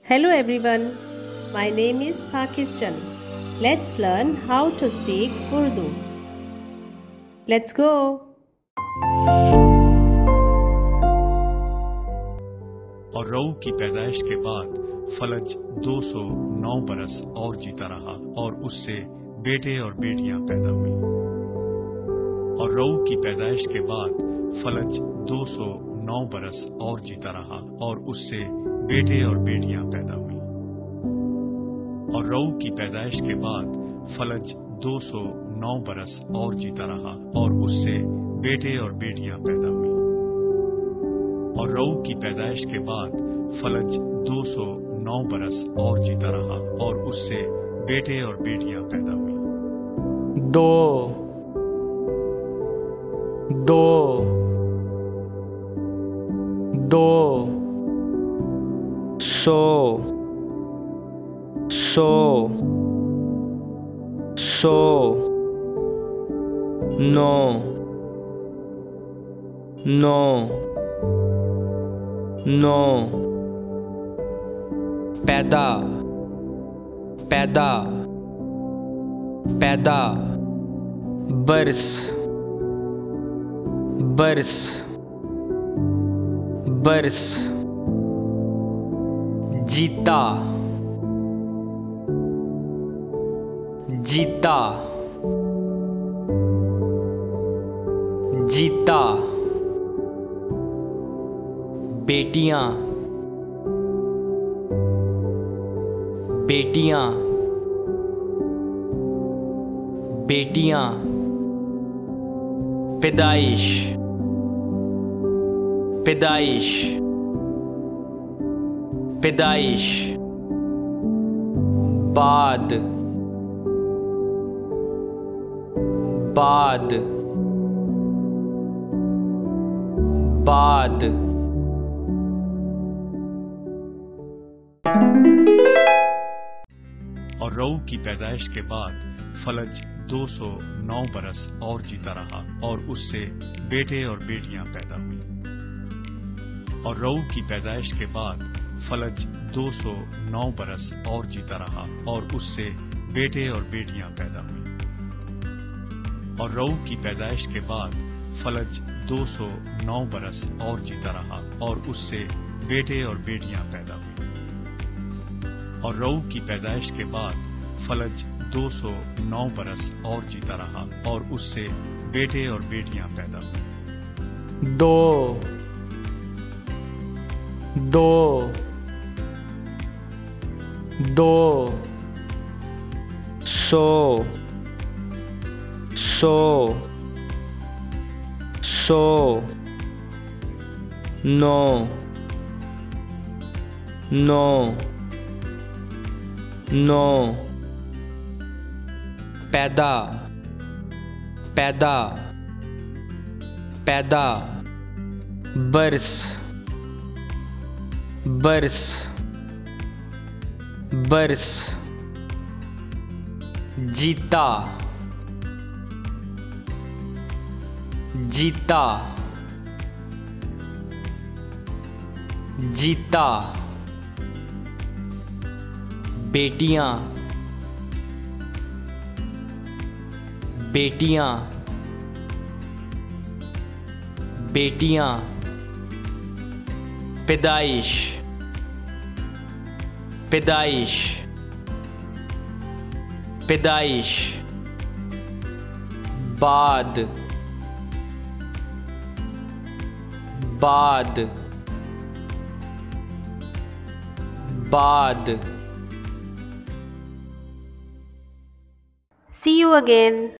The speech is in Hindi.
Hello everyone, my name is Pakistan. Let's learn how to speak Urdu. Let's go. और रऊ की पैदाइश के बाद फलज 209 बरस और जीता रहा और उससे बेटे और बेटियां पैदा हुई। और रऊ की पैदाइश के बाद फलज 209 बरस और जीता रहा और उससे बेटे और बेटियां पैदा हुई। और रऊ की पैदाइश के बाद फलज 209 बरस और जीता रहा और उससे बेटे और बेटियां पैदा हुई। और रऊ की पैदाइश के बाद फलज 209 बरस और जीता रहा और उससे बेटे और बेटियां पैदा हुई। दो सौ नौ पैदा बरस जीता बेटियां पैदाइश बाद और रऊ की पैदाइश के बाद फलज 209 बरस और जीता रहा और उससे बेटे और बेटियां पैदा हुई। और रऊ की पैदाइश के बाद फलज 209 बरस और जीता रहा और उससे बेटे और बेटियां पैदा हुई। और रऊ की पैदाइश के बाद फलज 209 बरस और जीता रहा और उससे बेटे और बेटियां पैदा हुई। और रऊ की पैदाइश के बाद फलज 209 बरस और जीता रहा और उससे बेटे और बेटियां पैदा हुई। दो सौ नौ पैदा बरस जीता बेटियां पैदाइश बाद See you again.